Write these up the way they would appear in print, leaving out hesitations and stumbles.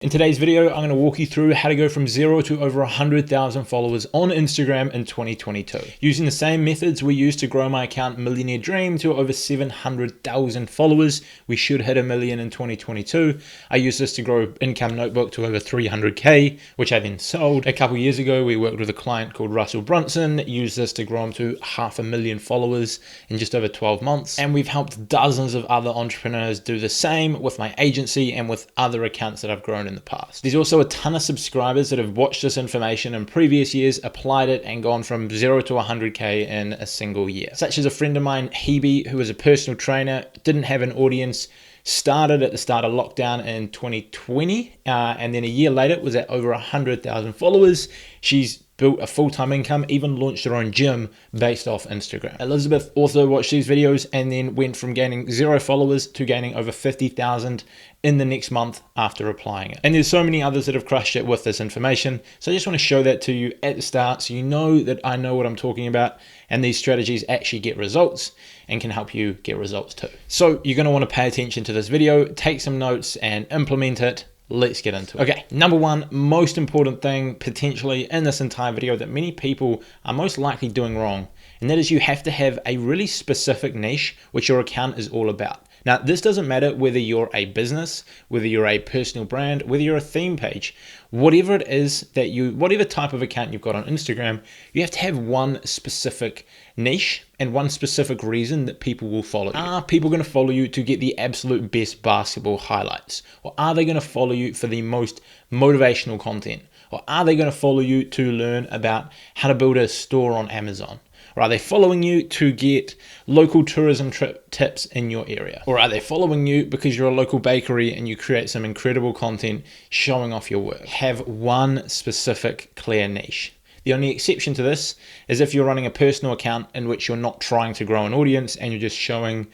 In today's video, I'm going to walk you through how to go from 0 to over 100,000 followers on Instagram in 2022. Using the same methods we used to grow my account Millionaire Dream to over 700,000 followers. We should hit 1 million in 2022. I used this to grow Income Notebook to over 300K, which I then sold. A couple years ago, we worked with a client called Russell Brunson, used this to grow him to 500,000 followers in just over 12 months. And we've helped dozens of other entrepreneurs do the same with my agency and with other accounts that I've grown in the past. There's also a ton of subscribers that have watched this information in previous years, applied it, and gone from 0 to 100K in a single year. Such as a friend of mine, Hebe, who was a personal trainer, didn't have an audience, started at the start of lockdown in 2020, and then a year later was at over 100,000 followers. She's built a full-time income, even launched her own gym based off Instagram. Elizabeth also watched these videos and then went from gaining 0 followers to gaining over 50,000 in the next month after applying it. And there's so many others that have crushed it with this information. So I just want to show that to you at the start so you know that I know what I'm talking about and these strategies actually get results and can help you get results too. So you're going to want to pay attention to this video, take some notes and implement it. Let's get into it. Okay, number one, most important thing potentially in this entire video that many people are most likely doing wrong, and that is you have to have a really specific niche which your account is all about. Now, this doesn't matter whether you're a business, whether you're a personal brand, whether you're a theme page, whatever it is that whatever type of account you've got on Instagram, you have to have one specific niche and one specific reason that people will follow you. Are people going to follow you to get the absolute best basketball highlights? Or are they going to follow you for the most motivational content? Or are they going to follow you to learn about how to build a store on Amazon? Or are they following you to get local tourism trip tips in your area? Or are they following you because you're a local bakery and you create some incredible content showing off your work? Have one specific clear niche. The only exception to this is if you're running a personal account in which you're not trying to grow an audience and you're just showing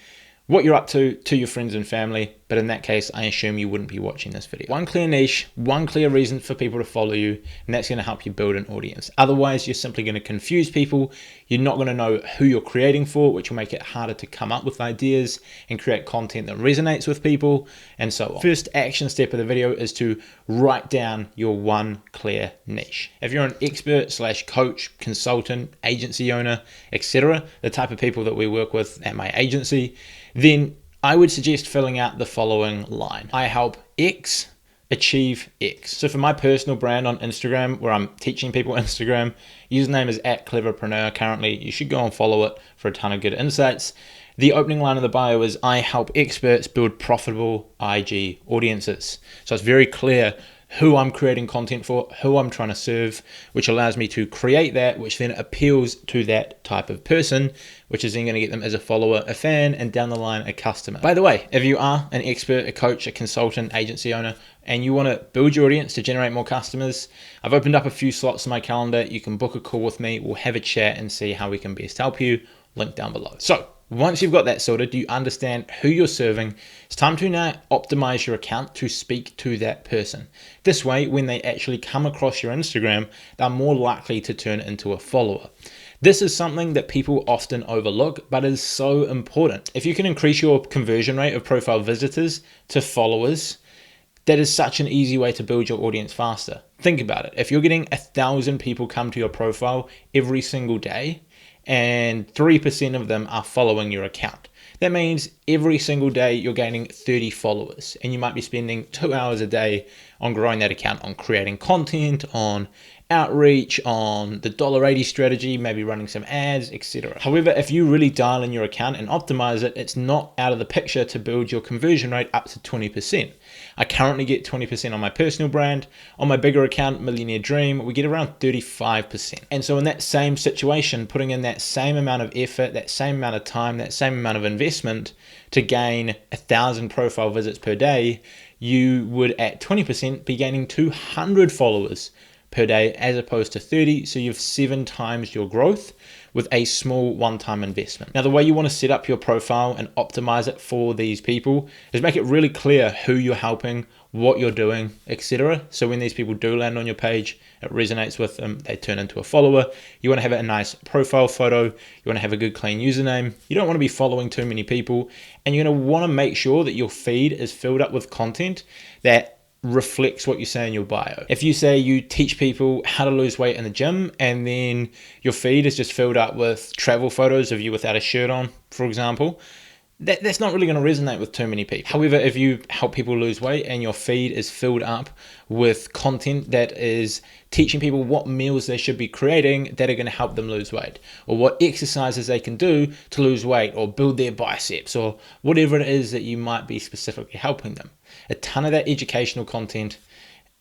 what you're up to your friends and family. But in that case, I assume you wouldn't be watching this video. One clear niche, one clear reason for people to follow you, and that's going to help you build an audience. Otherwise, you're simply going to confuse people. You're not going to know who you're creating for, which will make it harder to come up with ideas and create content that resonates with people, and so on. First action step of the video is to write down your one clear niche. If you're an expert / coach, consultant, agency owner, etc., the type of people that we work with at my agency, then I would suggest filling out the following line. I help X achieve X. So for my personal brand on Instagram, where I'm teaching people Instagram, username is @cleverpreneur currently. You should go and follow it for a ton of good insights. The opening line of the bio is I help experts build profitable IG audiences. So it's very clear who I'm creating content for, who I'm trying to serve, which allows me to create that, which then appeals to that type of person, which is then going to get them as a follower, a fan, and down the line, a customer. By the way, if you are an expert, a coach, a consultant, agency owner, and you want to build your audience to generate more customers, I've opened up a few slots in my calendar. You can book a call with me. We'll have a chat and see how we can best help you. Link down below. So once you've got that sorted, you understand who you're serving, it's time to now optimize your account to speak to that person. This way, when they actually come across your Instagram, they're more likely to turn into a follower. This is something that people often overlook, but is so important. If you can increase your conversion rate of profile visitors to followers, that is such an easy way to build your audience faster. Think about it. If you're getting 1,000 people come to your profile every single day, and 3% of them are following your account, that means every single day you're gaining 30 followers, and you might be spending 2 hours a day on growing that account, on creating content, on outreach, on the $1.80 strategy, maybe running some ads, etc. However, if you really dial in your account and optimize it, it's not out of the picture to build your conversion rate up to 20%. I currently get 20% on my personal brand. On my bigger account, Millionaire Dream, we get around 35%. And so in that same situation, putting in that same amount of effort, that same amount of time, that same amount of investment to gain 1,000 profile visits per day, you would at 20% be gaining 200 followers per day as opposed to 30. So you've 7 times your growth with a small one-time investment. Now, the way you want to set up your profile and optimize it for these people is make it really clear who you're helping, what you're doing, etc. So when these people do land on your page, it resonates with them, they turn into a follower. You want to have a nice profile photo. You want to have a good clean username. You don't want to be following too many people, and you're going to want to make sure that your feed is filled up with content that reflects what you say in your bio. If you say you teach people how to lose weight in the gym and then your feed is just filled up with travel photos of you without a shirt on, for example, that's not really going to resonate with too many people. However, if you help people lose weight and your feed is filled up with content that is teaching people what meals they should be creating that are going to help them lose weight, or what exercises they can do to lose weight or build their biceps, or whatever it is that you might be specifically helping them, a ton of that educational content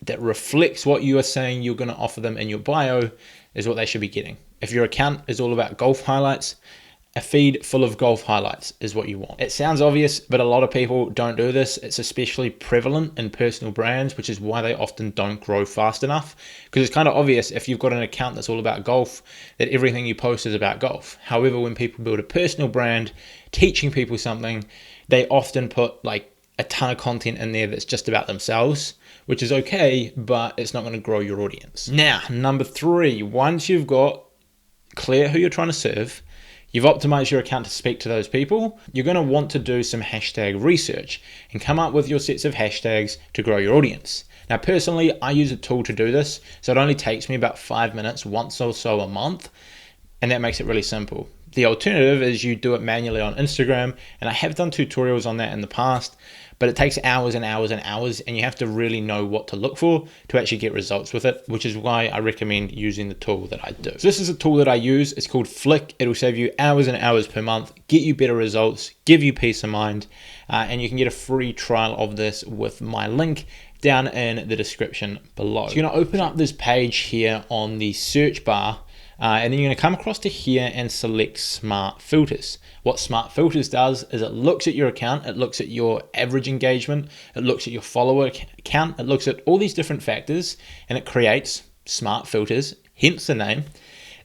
that reflects what you are saying you're going to offer them in your bio is what they should be getting. If your account is all about golf highlights, a feed full of golf highlights is what you want. It sounds obvious, but a lot of people don't do this. It's especially prevalent in personal brands, which is why they often don't grow fast enough. Because it's kind of obvious if you've got an account that's all about golf, that everything you post is about golf. However, when people build a personal brand, teaching people something, they often put like a ton of content in there that's just about themselves, which is okay, but it's not going to grow your audience. Now, number 3, once you've got clear who you're trying to serve, you've optimized your account to speak to those people, you're going to want to do some hashtag research and come up with your sets of hashtags to grow your audience. Now, personally, I use a tool to do this, so it only takes me about 5 minutes once or so a month, and that makes it really simple. The alternative is you do it manually on Instagram, and I have done tutorials on that in the past, but it takes hours and hours and hours, and you have to really know what to look for to actually get results with it, which is why I recommend using the tool that I do. So this is a tool that I use. It's called Flick. It'll save you hours and hours per month, get you better results, give you peace of mind, and you can get a free trial of this with my link down in the description below. So you're going to open up this page here on the search bar, and then you're going to come across to here and select Smart Filters. What Smart Filters does is it looks at your account, it looks at your average engagement, it looks at your follower count, it looks at all these different factors, and it creates Smart Filters, hence the name,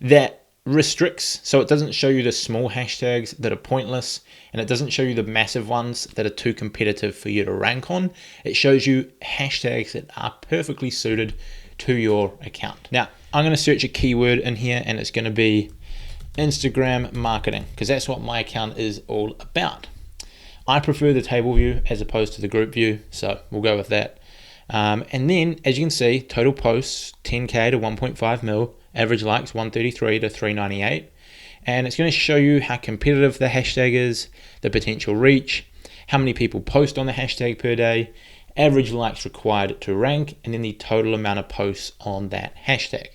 that restricts, so it doesn't show you the small hashtags that are pointless, and it doesn't show you the massive ones that are too competitive for you to rank on. It shows you hashtags that are perfectly suited to your account. Now, I'm going to search a keyword in here, and it's going to be Instagram marketing, because that's what my account is all about. I prefer the table view as opposed to the group view, so we'll go with that. And then, as you can see, total posts 10k to 1.5 mil, average likes 133 to 398, and it's going to show you how competitive the hashtag is, the potential reach, how many people post on the hashtag per day, average likes required to rank, and then the total amount of posts on that hashtag.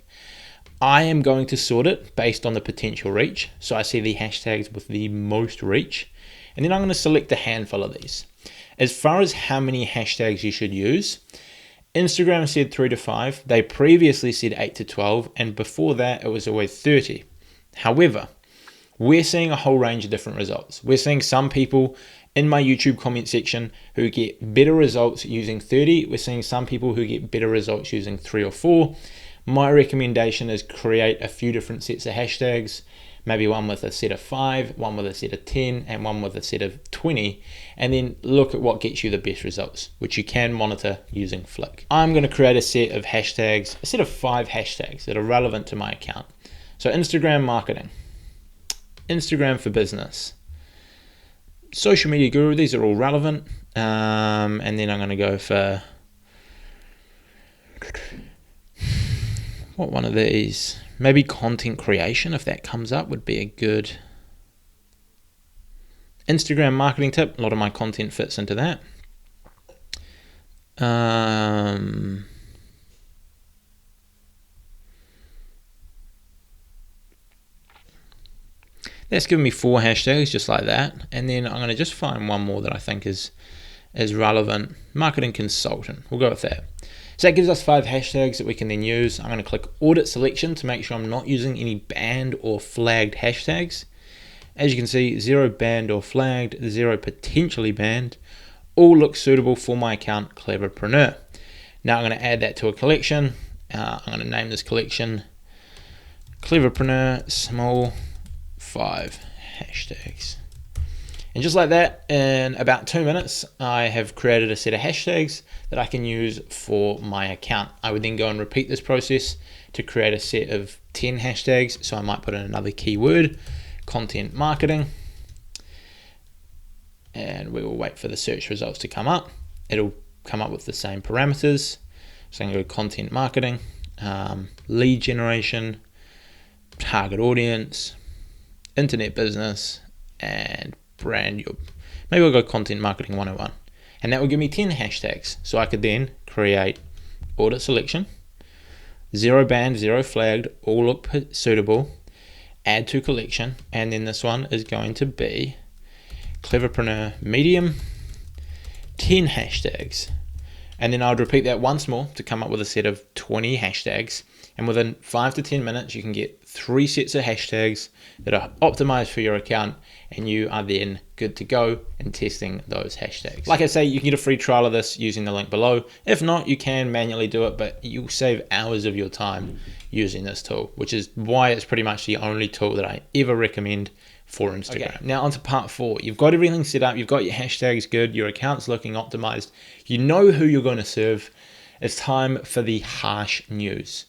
I am going to sort it based on the potential reach, so I see the hashtags with the most reach, and then I'm going to select a handful of these. As far as how many hashtags you should use, Instagram said 3 to 5, they previously said 8 to 12, and before that it was always 30. However, we're seeing a whole range of different results. We're seeing some people in my YouTube comment section who get better results using 30. We're seeing some people who get better results using 3 or 4. My recommendation is create a few different sets of hashtags, maybe one with a set of 5, one with a set of 10, and one with a set of 20, and then look at what gets you the best results, which you can monitor using Flick. I'm going to create a set of hashtags, a set of 5 hashtags that are relevant to my account. So Instagram marketing, Instagram for business, social media guru, these are all relevant, and then I'm going to go for, what one of these? Maybe content creation, if that comes up, would be a good Instagram marketing tip. A lot of my content fits into that. That's given me 4 hashtags just like that, and then I'm going to just find one more that I think is relevant. Marketing consultant, we'll go with that. So that gives us 5 hashtags that we can then use. I'm going to click audit selection to make sure I'm not using any banned or flagged hashtags. As you can see, 0 banned or flagged, 0 potentially banned. All look suitable for my account, Cleverpreneur. Now I'm going to add that to a collection. I'm going to name this collection Cleverpreneur small 5 hashtags. And just like that, in about 2 minutes, I have created a set of hashtags that I can use for my account. I would then go and repeat this process to create a set of 10 hashtags. So I might put in another keyword, content marketing, and we will wait for the search results to come up. It'll come up with the same parameters. So I'm going to go content marketing, lead generation, target audience, internet business, and brand. Maybe I'll go content marketing 101. And that will give me 10 hashtags. So I could then create audit selection, 0 banned, 0 flagged, all look suitable, add to collection, and then this one is going to be Cleverpreneur Medium, 10 hashtags. And then I would repeat that once more to come up with a set of 20 hashtags. And within 5 to 10 minutes, you can get 3 sets of hashtags that are optimized for your account, and you are then good to go in testing those hashtags. Like I say, you can get a free trial of this using the link below. If not, you can manually do it, but you'll save hours of your time using this tool, which is why it's pretty much the only tool that I ever recommend for Instagram. Okay, now onto part 4. You've got everything set up, you've got your hashtags good, your account's looking optimized, you know who you're going to serve. It's time for the harsh news.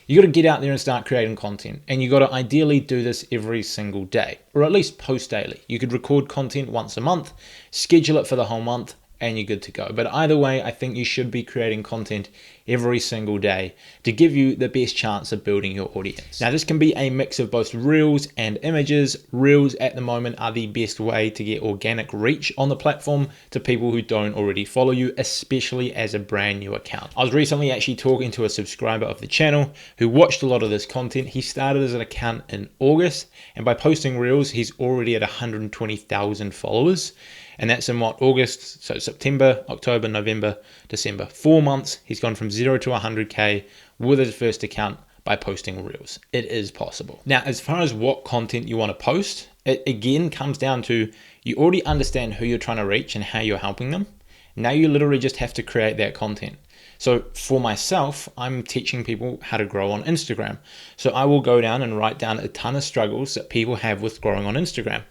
You got to get out there and start creating content, and you got to ideally do this every single day, or at least post daily. You could record content once a month, schedule it for the whole month, and you're good to go. But either way, I think you should be creating content every single day to give you the best chance of building your audience. Now, this can be a mix of both reels and images. Reels at the moment are the best way to get organic reach on the platform to people who don't already follow you, especially as a brand new account. I was recently actually talking to a subscriber of the channel who watched a lot of this content. He started as an account in August, and by posting reels, he's already at 120,000 followers. And that's in what, August, so September, October, November, December. 4 months, he's gone from 0 to 100K with his first account by posting reels. It is possible. Now, as far as what content you want to post, it again comes down to you already understand who you're trying to reach and how you're helping them. Now you literally just have to create that content. So for myself, I'm teaching people how to grow on Instagram. So I will go down and write down a ton of struggles that people have with growing on Instagram.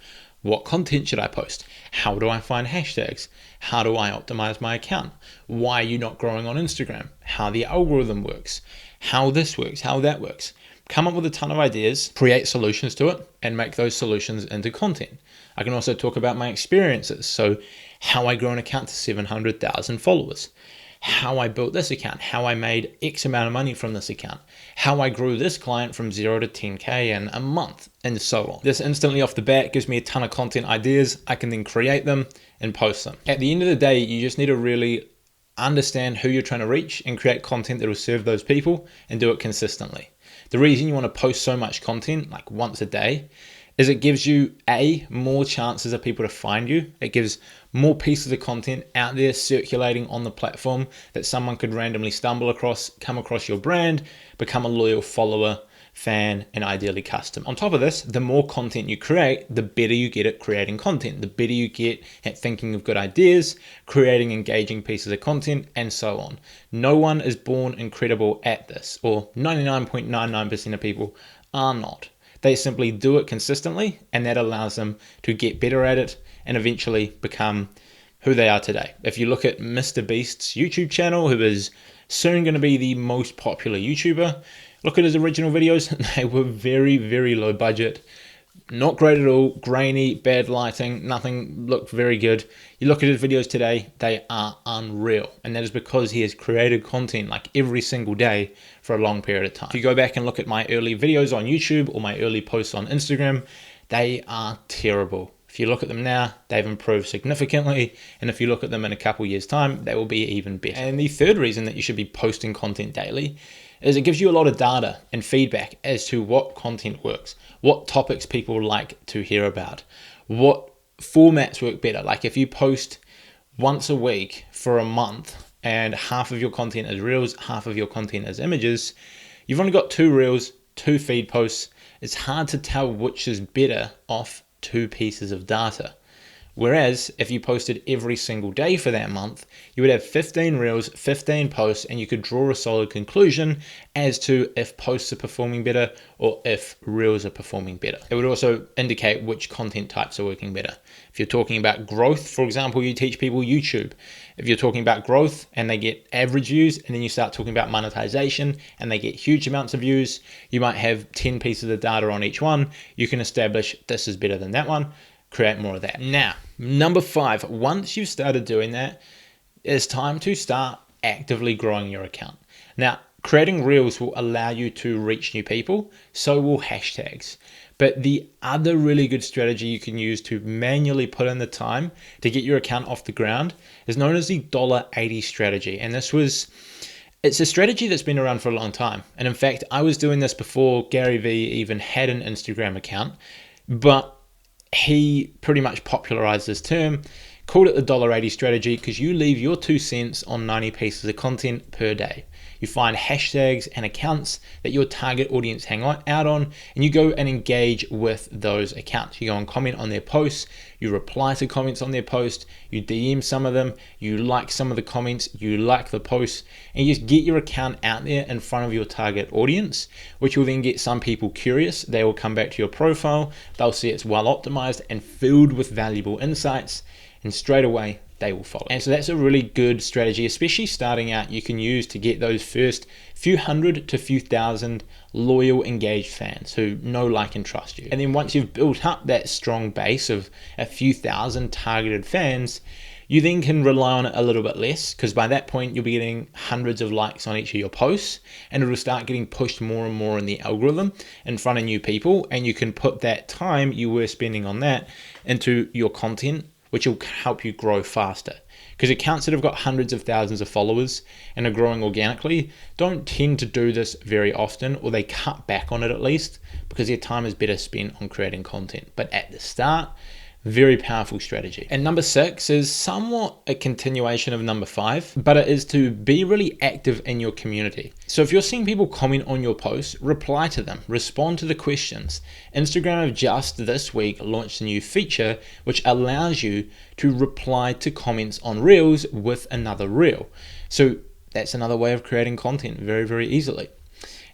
What content should I post? How do I find hashtags? How do I optimize my account? Why are you not growing on Instagram? How the algorithm works? How this works? How that works? Come up with a ton of ideas, create solutions to it, and make those solutions into content. I can also talk about my experiences. So how I grew an account to 700,000 followers. How I built this account, how I made X amount of money from this account, how I grew this client from 0 to 10K in a month, and so on. This instantly off the bat gives me a ton of content ideas. I can then create them and post them. At the end of the day, you just need to really understand who you're trying to reach and create content that will serve those people and do it consistently. The reason you want to post so much content, like once a day, is it gives you more chances of people to find you. It gives more pieces of content out there circulating on the platform that someone could randomly stumble across, come across your brand, become a loyal follower, fan, and ideally custom. On top of this, the more content you create, the better you get at creating content, the better you get at thinking of good ideas, creating engaging pieces of content, and so on. No one is born incredible at this, or 99.99% of people are not. They simply do it consistently, and that allows them to get better at it and eventually become who they are today. If you look at Mr. Beast's YouTube channel, who is soon going to be the most popular YouTuber, look at his original videos. They were very, very low budget. Not great at all, grainy, bad lighting, nothing looked very good. You look at his videos today, they are unreal. And that is because he has created content like every single day for a long period of time. If you go back and look at my early videos on YouTube or my early posts on Instagram, they are terrible. If you look at them now, they've improved significantly. And if you look at them in a couple years' time, they will be even better. And the third reason that you should be posting content daily is it gives you a lot of data and feedback as to what content works, what topics people like to hear about, what formats work better. Like if you post once a week for a month and half of your content is reels, half of your content is images, you've only got 2 reels, 2 feed posts. It's hard to tell which is better off 2 pieces of data. Whereas if you posted every single day for that month, you would have 15 reels, 15 posts, and you could draw a solid conclusion as to if posts are performing better or if reels are performing better. It would also indicate which content types are working better. If you're talking about growth, for example, you teach people YouTube. If you're talking about growth and they get average views, and then you start talking about monetization and they get huge amounts of views, you might have 10 pieces of data on each one. You can establish this is better than that one. Create more of that. Now, number 5, once you've started doing that, it's time to start actively growing your account. Now, creating reels will allow you to reach new people, so will hashtags. But the other really good strategy you can use to manually put in the time to get your account off the ground is known as the $80 strategy. And it's a strategy that's been around for a long time. And in fact, I was doing this before Gary Vee even had an Instagram account, but he pretty much popularized this term, called it the $80 strategy, because you leave your 2 cents on 90 pieces of content per day. You find hashtags and accounts that your target audience hang out on, and you go and engage with those accounts. You go and comment on their posts, you reply to comments on their post, you DM some of them, you like some of the comments, you like the posts, and you just get your account out there in front of your target audience, which will then get some people curious. They will come back to your profile, they'll see it's well optimized and filled with valuable insights, and straight away they will follow. And so that's a really good strategy, especially starting out, you can use to get those first few hundred to few thousand loyal, engaged fans who know, like, and trust you. And then once you've built up that strong base of a few thousand targeted fans, you then can rely on it a little bit less, because by that point you'll be getting hundreds of likes on each of your posts, and it'll start getting pushed more and more in the algorithm in front of new people, and you can put that time you were spending on that into your content, which will help you grow faster. Because accounts that have got hundreds of thousands of followers and are growing organically don't tend to do this very often, or they cut back on it at least, because their time is better spent on creating content. But at the start, very powerful strategy. And number 6 is somewhat a continuation of number 5, but it is to be really active in your community. So if you're seeing people comment on your posts, reply to them, respond to the questions. Instagram have just this week launched a new feature which allows you to reply to comments on reels with another reel. So that's another way of creating content very, very easily.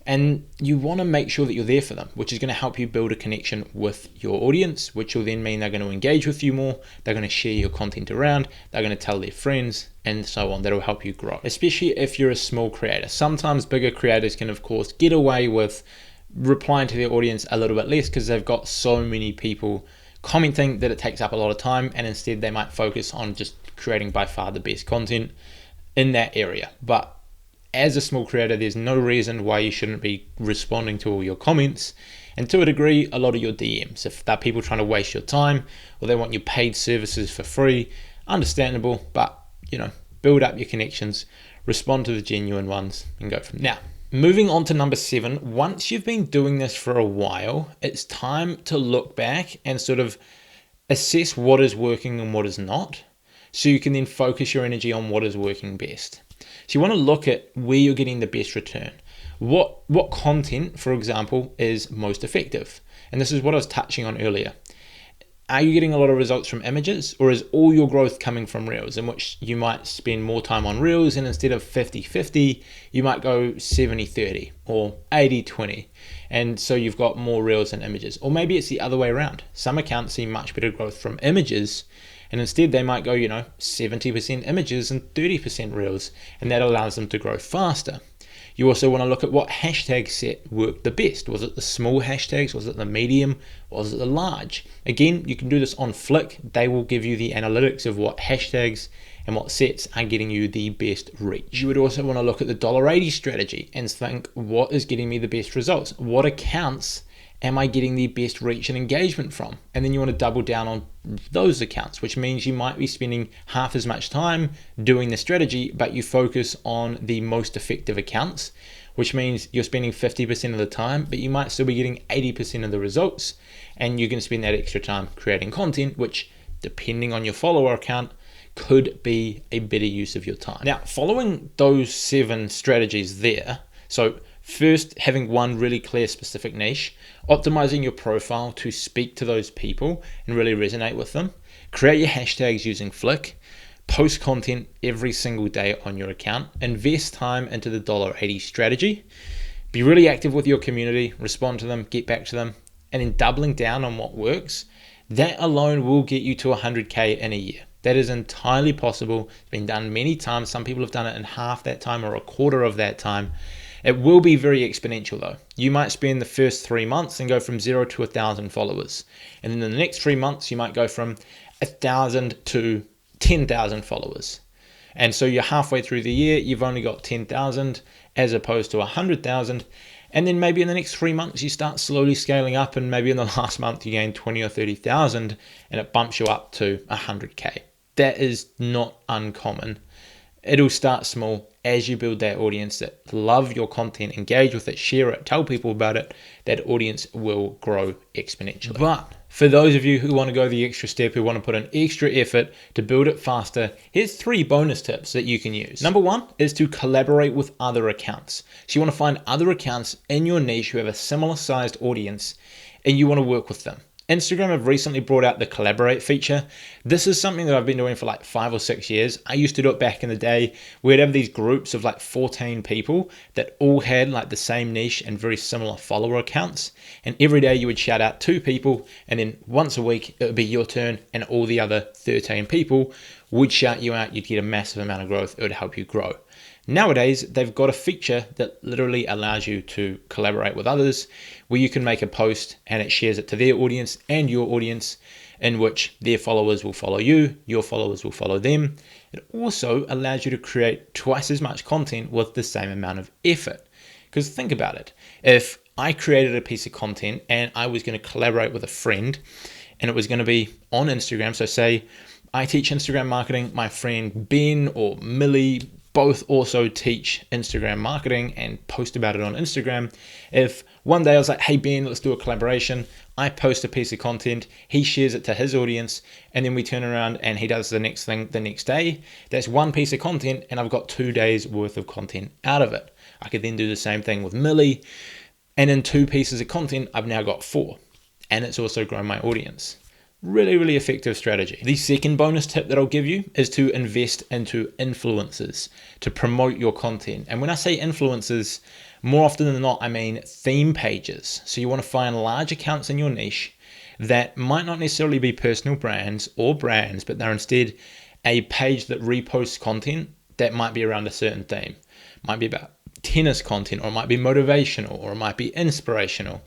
And you want to make sure that you're there for them, which is going to help you build a connection with your audience, which will then mean they're going to engage with you more, they're going to share your content around, they're going to tell their friends, and so on. That'll help you grow, especially if you're a small creator. Sometimes bigger creators can, of course, get away with replying to their audience a little bit less because they've got so many people commenting that it takes up a lot of time, and instead they might focus on just creating by far the best content in that area. But as a small creator, there's no reason why you shouldn't be responding to all your comments, and to a degree, a lot of your DMs. If they're people trying to waste your time, or they want your paid services for free, understandable, but build up your connections, respond to the genuine ones, and go from there. Now, moving on to number 7, once you've been doing this for a while, it's time to look back and sort of assess what is working and what is not, so you can then focus your energy on what is working best. So you want to look at where you're getting the best return. What content, for example, is most effective? And this is what I was touching on earlier. Are you getting a lot of results from images, or is all your growth coming from reels, in which you might spend more time on reels, and instead of 50-50, you might go 70-30 or 80-20. And so you've got more reels than images. Or maybe it's the other way around. Some accounts see much better growth from images, and instead they might go, 70% images and 30% reels, and that allows them to grow faster. You also want to look at what hashtag set worked the best. Was it the small hashtags? Was it the medium? Was it the large? Again, you can do this on Flick. They will give you the analytics of what hashtags and what sets are getting you the best reach. You would also want to look at the $80 strategy and think, what is getting me the best results? What accounts am I getting the best reach and engagement from? And then you want to double down on those accounts, which means you might be spending half as much time doing the strategy, but you focus on the most effective accounts, which means you're spending 50% of the time, but you might still be getting 80% of the results, and you can spend that extra time creating content, which, depending on your follower account, could be a better use of your time. Now, following those 7 strategies there, so first, having one really clear specific niche, optimizing your profile to speak to those people and really resonate with them, create your hashtags using Flick, post content every single day on your account, invest time into the $80 strategy, be really active with your community, respond to them, get back to them, and then doubling down on what works. That alone will get you to 100K in a year. That is entirely possible. It's been done many times. Some people have done it in half that time or a quarter of that time. It will be very exponential though. You might spend the first 3 months and go from 0 to 1,000 followers. And then in the next 3 months, you might go from 1,000 to 10,000 followers. And so you're halfway through the year, you've only got 10,000 as opposed to 100,000. And then maybe in the next 3 months, you start slowly scaling up, and maybe in the last month you gain 20 or 30,000 and it bumps you up to 100K. That is not uncommon. It'll start small. As you build that audience that love your content, engage with it, share it, tell people about it, that audience will grow exponentially. But for those of you who want to go the extra step, who want to put in extra effort to build it faster, here's 3 bonus tips that you can use. Number 1 is to collaborate with other accounts. So you want to find other accounts in your niche who have a similar sized audience and you want to work with them. Instagram have recently brought out the collaborate feature. This is something that I've been doing for like 5 or 6 years. I used to do it back in the day. We'd have these groups of like 14 people that all had like the same niche and very similar follower accounts. And every day you would shout out 2 people, and then once a week it would be your turn, and all the other 13 people would shout you out. You'd get a massive amount of growth. It would help you grow. Nowadays, they've got a feature that literally allows you to collaborate with others, where you can make a post and it shares it to their audience and your audience, in which their followers will follow you, your followers will follow them. It also allows you to create twice as much content with the same amount of effort. Because think about it. If I created a piece of content and I was going to collaborate with a friend, and it was going to be on Instagram, so say I teach Instagram marketing, my friend Ben or Millie both also teach Instagram marketing and post about it on Instagram. If one day I was like, hey Ben, let's do a collaboration, I post a piece of content, he shares it to his audience, and then we turn around and he does the next thing the next day, that's one piece of content and I've got 2 days worth of content out of it. I could then do the same thing with Millie, and in 2 pieces of content, I've now got 4, and it's also grown my audience. Really, really effective strategy. The second bonus tip that I'll give you is to invest into influencers to promote your content. And when I say influencers, more often than not, I mean theme pages. So you want to find large accounts in your niche that might not necessarily be personal brands or brands, but they're instead a page that reposts content that might be around a certain theme. It might be about tennis content, or it might be motivational, or it might be inspirational,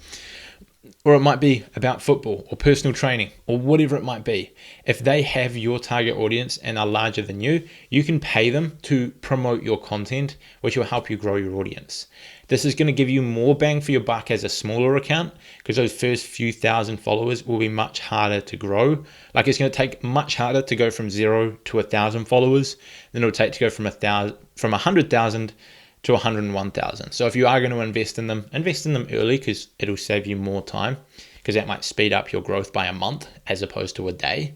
or it might be about football or personal training or whatever it might be. If they have your target audience and are larger than you, you can pay them to promote your content, which will help you grow your audience. This is going to give you more bang for your buck as a smaller account, because those first few thousand followers will be much harder to grow. Like, it's going to take much harder to go from 0 to 1,000 followers than it'll take to go from 100,000 to 101,000. So if you are going to invest in them early, because it'll save you more time, because that might speed up your growth by a month as opposed to a day.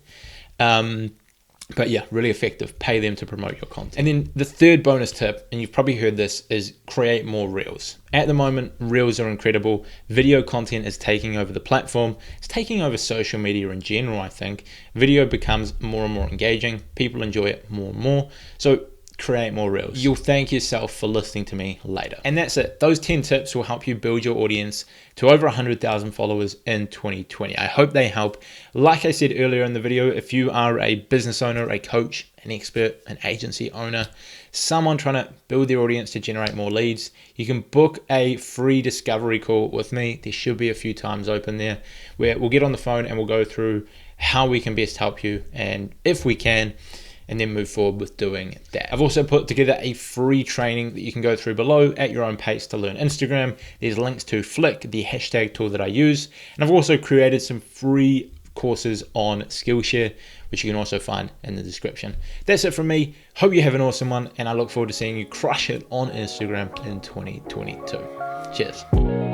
But yeah, really effective. Pay them to promote your content. And then the third bonus tip, and you've probably heard this, is create more reels. At the moment, reels are incredible. Video content is taking over the platform. It's taking over social media in general, I think. Video becomes more and more engaging. People enjoy it more and more. So create more reels. You'll thank yourself for listening to me later. And that's it. Those 10 tips will help you build your audience to over 100,000 followers in 2020. I hope they help. Like I said earlier in the video, if you are a business owner, a coach, an expert, an agency owner, someone trying to build their audience to generate more leads, you can book a free discovery call with me. There should be a few times open there where we'll get on the phone and we'll go through how we can best help you, and if we can, and then move forward with doing that. I've also put together a free training that you can go through below at your own pace to learn Instagram. There's links to Flick, the hashtag tool that I use. And I've also created some free courses on Skillshare, which you can also find in the description. That's it from me. Hope you have an awesome one, and I look forward to seeing you crush it on Instagram in 2022. Cheers.